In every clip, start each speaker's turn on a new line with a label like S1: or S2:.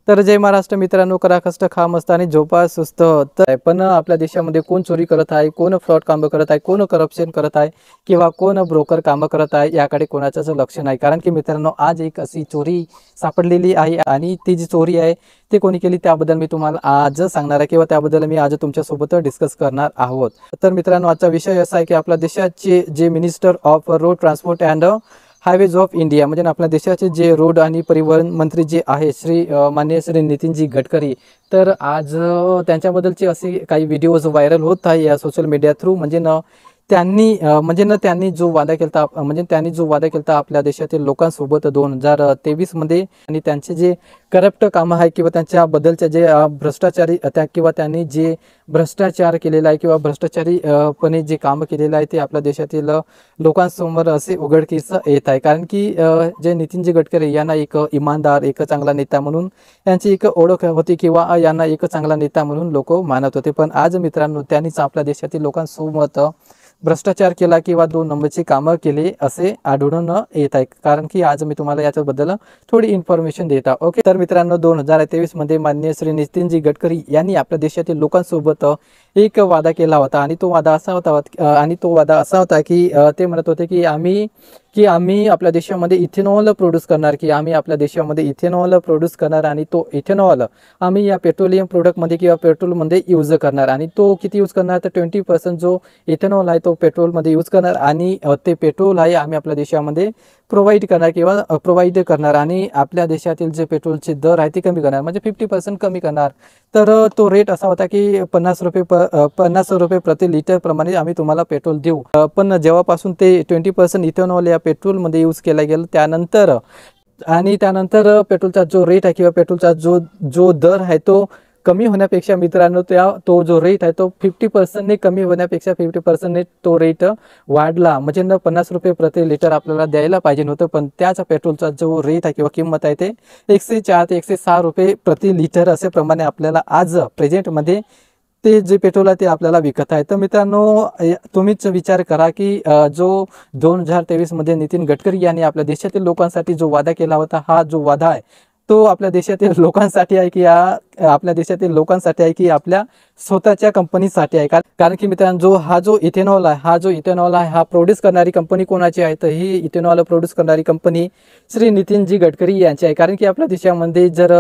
S1: तर जय महाराष्ट्र मित्रांनो, करा कष्ट खा मस्त आणि झोपा सुस्त. तर पण आपल्या देशामध्ये कोण चोरी करत आहे, कोण फ्रॉड कामं करत आहे, कोण करप्शन करत आहे किंवा कोण ब्रोकर कामं करत आहे याकडे कोणाचंच लक्ष नाही. कारण की मित्रांनो, आज एक अशी चोरी सापडलेली आहे आणि ती जी चोरी आहे ते कोणी केली त्याबद्दल मी तुम्हाला आज सांगणार आहे किंवा त्याबद्दल मी आज तुमच्यासोबत डिस्कस करणार आहोत. तर मित्रांनो, आजचा विषय असा आहे की आपल्या देशाचे जे minister of road transport and highways of India म्हणजे आपल्या देशाचे जे रोड आणि परिवहन मंत्री जे आहे माननीय श्री नितीनजी गडकरी, तर आज त्यांच्याबद्दलचे असे काही व्हिडिओज व्हायरल होत आहे या सोशल मीडिया थ्रू. त्यांनी जो वादा केला आपल्या देशातील लोकांसोबत 2023 मध्ये, आणि त्यांचे जे करप्ट कामं आहे किंवा त्यांच्याबद्दलचे जे भ्रष्टाचारी किंवा त्यांनी जे भ्रष्टाचार केलेला आहे किंवा भ्रष्टाचारीपणे जे कामं केलेलं आहे ते आपल्या देशातील लोकांसमोर असे उघडकीस येत आहे. कारण की जे नितीनजी गडकरी यांना एक इमानदार, एक चांगला नेता म्हणून यांची एक ओळख होती किंवा यांना एक चांगला नेता म्हणून लोक मानत होते. पण आज मित्रांनो, त्यांनीच आपल्या देशातील लोकांसोबत भ्रष्टाचार केला किंवा 2 नंबरची कामं केली असे आढळून येत आहे. कारण की आज मी तुम्हाला याच्याबद्दल थोडी इन्फॉर्मेशन देत आहे. ओके, तर मित्रांनो, 2023 मध्ये माननीय श्री नितीनजी गडकरी यांनी आपल्या देशातील लोकांसोबत एक वादा केला होता आणि तो वादा असा होता की ते म्हणत होते की आम्ही आपल्या देशामध्ये इथेनॉल प्रोड्यूस करणार आणि तो इथेनॉल आम्ही या पेट्रोलियम प्रोडक्टमध्ये किंवा पेट्रोलमध्ये यूज करणार. आणि तो किती यूज करणार, तर 20% जो इथेनॉल आहे तो पेट्रोलमध्ये यूज करणार आणि ते पेट्रोल आहे आम्ही आपल्या देशामध्ये प्रोव्हाइड करणार आणि आपल्या देशातील जे पेट्रोलचे दर आहे ते कमी करणार, म्हणजे 50% कमी करणार. तर तो रेट असा होता की 50 रुपये प्रति लिटर प्रमाणे आम्ही तुम्हाला पेट्रोल देऊ. पण जेव्हापासून ते 20% इथेनॉल या पेट्रोलमध्ये यूज केला गेला त्यानंतर त्यानंतर पेट्रोलचा जो रेट आहे किंवा पेट्रोलचा जो दर आहे तो कमी होण्यापेक्षा मित्रांनो, तो जो रेट आहे तो 50% कमी होण्यापेक्षा 50% तो रेट वाढला. म्हणजे 50 रुपये प्रति लिटर आपल्याला द्यायला पाहिजे होतं, पण त्याच पेट्रोलचा जो रेट आहे किंवा किंमत आहे ते 104 ते 106 रुपये प्रति लिटर असे प्रमाणे आपल्याला आज प्रेझेंटमध्ये ते जे पेट्रोल आहे ते आपल्याला विकत आहे. तर मित्रांनो, तुम्हीच विचार करा की जो 2023 मध्ये नितीन गडकरी यांनी आपल्या देशातील लोकांसाठी जो वादा केला होता, हा जो वादा आहे तो आपल्या देशातील लोकांसाठी आहे की आपल्या स्वतःच्या कंपनीसाठी आहे. कारण की मित्रांनो, जो इथेनॉल आहे हा प्रोड्यूस करणारी कंपनी कोणाची आहे, तर ही इथेनॉल प्रोड्यूस करणारी कंपनी श्री नितीनजी गडकरी यांची आहे. कारण की आपल्या देशामध्ये जर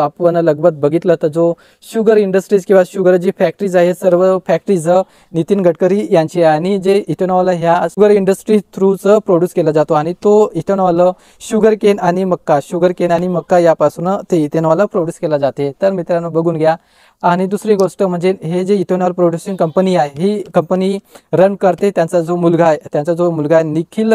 S1: आपण लगभग बघितलं तर जो शुगर इंडस्ट्रीज किंवा शुगर जी फॅक्टरीज आहे, सर्व फॅक्टरीज नितीन गडकरी यांची आहे आणि जे इथेनॉल ह्या शुगर इंडस्ट्री थ्रूच प्रोड्यूस केला जातो आणि तो इथेनॉल शुगर केन आणि मक्का यापासून ते इथेनॉल प्रोड्यूस केला जाते. तर मित्रांनो, बघून घ्या. आणि दुसरी गोष्ट म्हणजे हे जे इथेनॉल प्रोड्युसिंग कंपनी आहे, ही कंपनी रन करते त्यांचा जो मुलगा आहे निखिल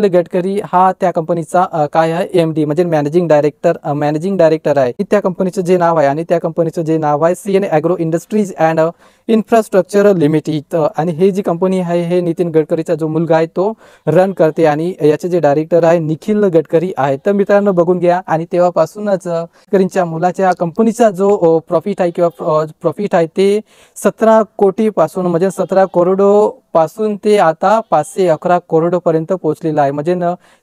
S1: गडकरी हा त्या कंपनीचा काय आहे, MD म्हणजे मॅनेजिंग डायरेक्टर आहे. त्या कंपनीचं जे नाव आहे आणि त्या कंपनीचं जे नाव आहे CN agro industries and infrastructure limited. आणि हे जी कंपनी आहे हे नितीन गडकरीचा जो मुलगा आहे तो रन करते आणि याचे जे डायरेक्टर आहे निखिल गडकरी आहे. तर मित्रांनो, बघून घ्या. आणि तेव्हापासूनच गडकरींच्या मुलाच्या कंपनीचा जो प्रॉफिट आहे ते 17 कोटीपासून म्हणजे 17 करोड पासून ते आता 511 करोड पर्यंत पोहोचलेला आहे. म्हणजे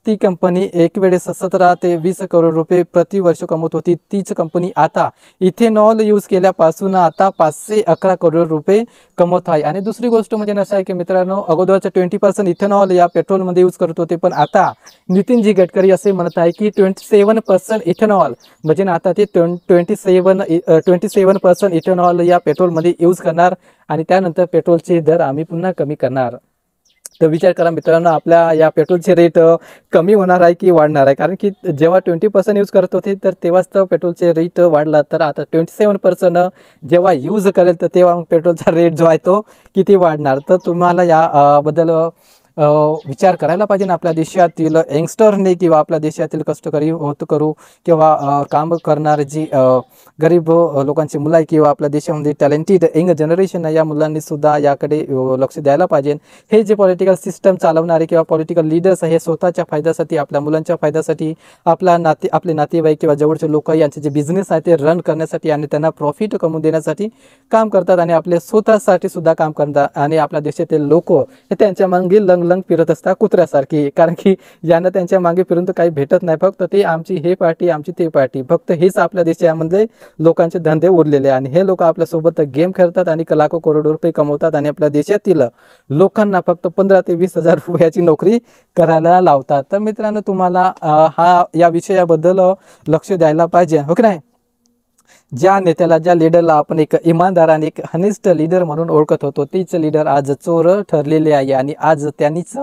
S1: ती कंपनी एक वेळेस 17 ते 20 करोड रुपये प्रति वर्ष कमवत होती, तीच कंपनी आता इथेनॉल यूज केल्यापासून आता 511 करोड रुपये कमवत आहे. आणि दुसरी गोष्ट म्हणजे असं आहे की मित्रांनो, अगोदरचं 20% इथेनॉल या पेट्रोलमध्ये यूज करत होते, पण आता नितीनजी गडकरी असे म्हणत आहे की 27% इथेनॉल म्हणजे आता ते 27% इथेनॉल या पेट्रोलमध्ये यूज करणार आणि त्यानंतर पेट्रोलचे दर आम्ही पुन्हा कमी करणार. तर विचार करा मित्रांनो, आपल्या या पेट्रोलचे रेट कमी होणार आहे की वाढणार आहे. कारण की जेव्हा 20% यूज करत होते तर तेव्हाच तर पेट्रोलचे रेट वाढला, तर आता 27% जेव्हा यूज करेल तर तेव्हा पेट्रोलचा रेट जो आहे तो किती वाढणार. तर तुम्हाला याबद्दल विचार करायला पाहिजे ना. आपल्या देशातील यंगस्टरने किंवा आपल्या देशातील कष्टकरी करू किंवा काम करणारे जी गरीब लोकांची मुलं आहे किंवा आपल्या देशामध्ये टॅलेंटेड यंग जनरेशन आहे, या मुलांनी सुद्धा याकडे लक्ष द्यायला पाहिजे. हे जे पॉलिटिकल सिस्टम चालवणारे किंवा पॉलिटिकल लीडर्स आहे, हे स्वतःच्या फायद्यासाठी, आपल्या मुलांच्या फायद्यासाठी, आपले नातेवाईक किंवा जवळचे लोक यांचे जे बिझनेस आहे ते रन करण्यासाठी आणि त्यांना प्रॉफिट कमवून देण्यासाठी काम करतात आणि आपल्या स्वतःसाठी सुद्धा काम करतात. आणि आपल्या देशातील लोक हे त्यांच्या मागे उलंग फिरत असतात कुत्र्यासारखी, कारण की यांना त्यांच्या मागे फिरून तर काही भेटत नाही, फक्त ते आमची हे पार्टी आमची ते पार्टी, फक्त हेच आपल्या देशामध्ये लोकांचे धंदे उरलेले आणि हे लोक आपल्यासोबत गेम खेळतात आणि लाखो करोडो रुपये कमवतात आणि आपल्या देशातील लोकांना फक्त 15 ते 20 हजार रुपयाची नोकरी करायला लावतात. तर मित्रांनो, तुम्हाला या विषयाबद्दल लक्ष द्यायला पाहिजे, हो की नाही. ज्या नेत्याला, ज्या लीडरला आपण एक इमानदार आणि एक हनिस्ट लीडर म्हणून ओळखत होतो, तीच लीडर आज चोर ठरलेले आहे आणि आज त्यांनीच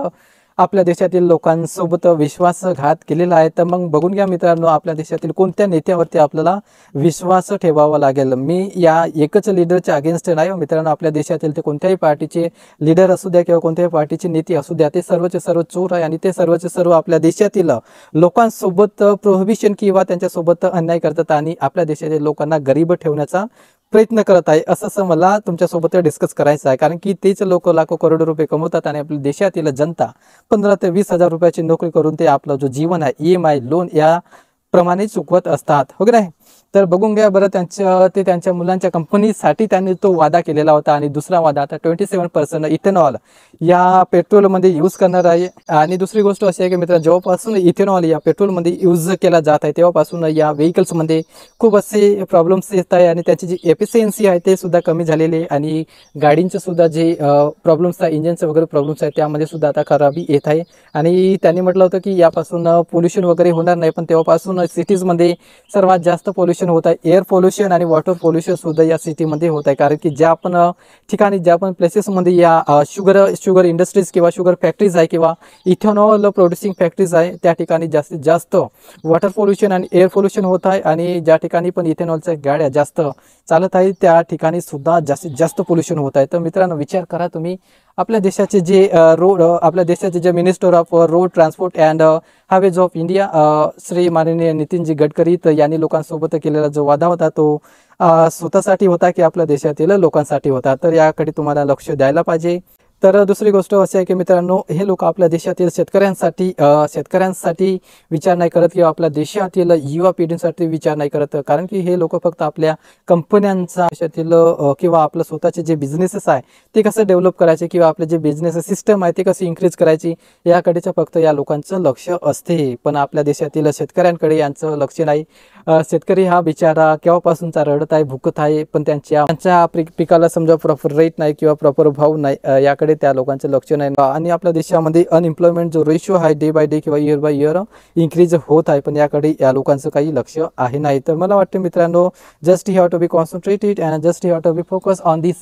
S1: आपल्या देशातील लोकांसोबत विश्वासघात केलेला आहे. तर मग बघून घ्या मित्रांनो, आपल्या देशातील कोणत्या नेत्यावरती आपल्याला विश्वास ठेवावा लागेल. मी या एकच लीडरच्या अगेन्स्ट नाही हो मित्रांनो. आपल्या देशातील ते कोणत्याही पार्टीचे लीडर असू द्या किंवा कोणत्याही पार्टीचे नेते असू द्या, ते सर्वचे सर्व चोर आहे आणि ते सर्वचे सर्व आपल्या देशातील लोकांसोबत प्रोहिबिशन किंवा त्यांच्यासोबत अन्याय करतात आणि आपल्या देशातील लोकांना गरीब ठेवण्याचा प्रयत्न करत आहे. असं मला तुमच्यासोबत डिस्कस करायचं आहे, कारण की तेच लोक लाखो करोडो रुपये कमवतात आणि आपल्या देशातील जनता 15 ते 20 हजार रुपयाची नोकरी करून ते आपलं जो जीवन आहे EMI लोन या प्रमाणे चुकवत असतात, हो की नाही. तर बघून घ्या बरं, त्यांच्या मुलांच्या कंपनीसाठी त्यांनी तो वादा केलेला होता आणि दुसरा वादा आता 27% इथेनॉल या पेट्रोलमध्ये यूज करणार आहे. आणि दुसरी गोष्ट अशी आहे की मित्रांनो, जेव्हापासून इथेनॉल या पेट्रोलमध्ये यूज केला जात आहे तेव्हापासून या व्हेकल्समध्ये खूप असे प्रॉब्लेम्स येत आहे आणि त्याची जी एफिशियन्सी आहे ते सुद्धा कमी झालेली आहे आणि गाडींचे सुद्धा जे प्रॉब्लेम्स आहे, इंजिनचे वगैरे प्रॉब्लेम्स आहे, त्यामध्ये सुद्धा आता खराबी येत आहे. आणि त्यांनी म्हटलं होतं की यापासून पोल्युशन वगैरे होणार नाही, पण तेव्हापासून सिटीजमध्ये सर्वात जास्त पोल्युशन होत आहे. एअर पोल्युशन आणि वॉटर पोल्युशन सुद्धा या सिटीमध्ये होत आहे, कारण की ज्या पण ठिकाणी, ज्या पण प्लेसेसमध्ये या शुगर इंडस्ट्रीज किंवा शुगर फॅक्टरीज आहे किंवा इथेनॉल प्रोड्युसिंग फॅक्टरीज आहे, त्या ठिकाणी जास्तीत जास्त वॉटर पोल्युशन आणि एअर पोल्युशन होत आहे. आणि ज्या ठिकाणी पण इथेनॉलच्या गाड्या जास्त चालत आहे त्या ठिकाणी सुद्धा जास्तीत जास्त पोल्युशन होत आहे. तर मित्रांनो, विचार करा तुम्ही, आपल्या देशाचे जे आपल्या देशाचे जे minister of road transport and highways of India Shri माननीय नितीनजी गडकरी, तर यांनी लोकांसोबत केलेला जो वादा होता तो स्वतःसाठी होता की आपल्या देशातील लोकांसाठी होता. तर याकडे तुम्हाला लक्ष द्यायला पाहिजे. तर दुसरी गोष्ट अशी आहे की मित्रांनो, हे लोक आपल्या देशातील शेतकऱ्यांसाठी विचार नाही करत किंवा आपल्या देशातील युवा पिढींसाठी विचार नाही करत, कारण की हे लोक फक्त आपल्या कंपन्यांचा देशातील किंवा आपलं स्वतःचे जे बिझनेसेस आहे ते कसं डेव्हलप करायचे किंवा आपले जे बिझनेस सिस्टम आहे ते कशी इन्क्रीज करायची याकडेच फक्त या लोकांचं लक्ष असते. पण आपल्या देशातील शेतकऱ्यांकडे यांचं लक्ष नाही. शेतकरी हा बिचारा केव्हापासूनचा रडत आहे, भुकत आहे, पण त्यांच्या पिकाला समजा प्रॉपर रेट नाही किंवा प्रॉपर भाव नाही, याकडे त्या लोकांचं लक्ष नाही. आणि आपल्या देशामध्ये अनएम्प्लॉयमेंट जो रेशो आहे डे बाय डे किंवा इयर बाय इयर इन्क्रीज होत आहे, पण याकडे या लोकांचं काही लक्ष आहे नाही. तर मला वाटतं मित्रांनो, just you have to be concentrated and just you have to be focus on this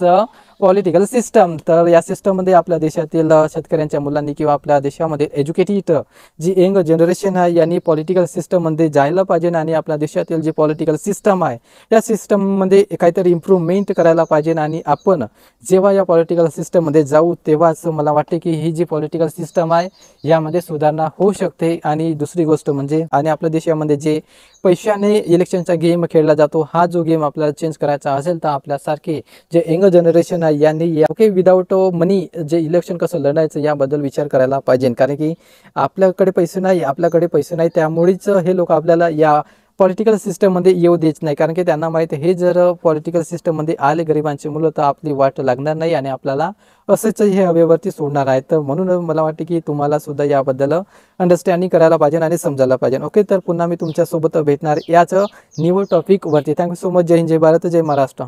S1: political system. तर या सिस्टममध्ये आपल्या देशातील शेतकऱ्यांच्या मुलांनी किंवा आपल्या देशामध्ये एज्युकेटेड जी यंग जनरेशन आहे यांनी पॉलिटिकल सिस्टममध्ये जायला पाहिजे आणि आपल्या देशातील जे पॉलिटिकल सिस्टम आहे या सिस्टममध्ये काहीतरी इम्प्रूव्हमेंट करायला पाहिजे. आणि आपण जेव्हा या पॉलिटिकल सिस्टममध्ये जाऊ तेव्हाच मला वाटते की ही जी पॉलिटिकल सिस्टम आहे यामध्ये सुधारणा होऊ शकते. आणि दुसरी गोष्ट म्हणजे, आणि आपल्या देशामध्ये जे पैशाने इलेक्शनचा गेम खेळला जातो, हा जो गेम आपल्याला चेंज करायचा असेल तर आपल्यासारखे जे यंग जनरेशन आहे यांनी ओके विदाऊट मनी जे इलेक्शन कसं लढायचं याबद्दल विचार करायला पाहिजे. कारण की आपल्याकडे पैसे नाही, त्यामुळेच हे लोक आपल्याला या पॉलिटिकल सिस्टममध्ये येऊ देत नाही, कारण की त्यांना माहिती आहे हे जर पॉलिटिकल सिस्टममध्ये आले गरिबांची मुलं तर आपली वाट लागणार नाही आणि आपल्याला असंच हे हवेवरती सोडणार आहे. तर म्हणून मला वाटते की तुम्हाला सुद्धा याबद्दल अंडरस्टँडिंग करायला पाहिजे आणि समजायला पाहिजे. ओके, तर पुन्हा मी तुमच्यासोबत भेटणार याच न्यू टॉपिकवरती. Thank you so much. जय हिंद, जय भारत, जय महाराष्ट्र.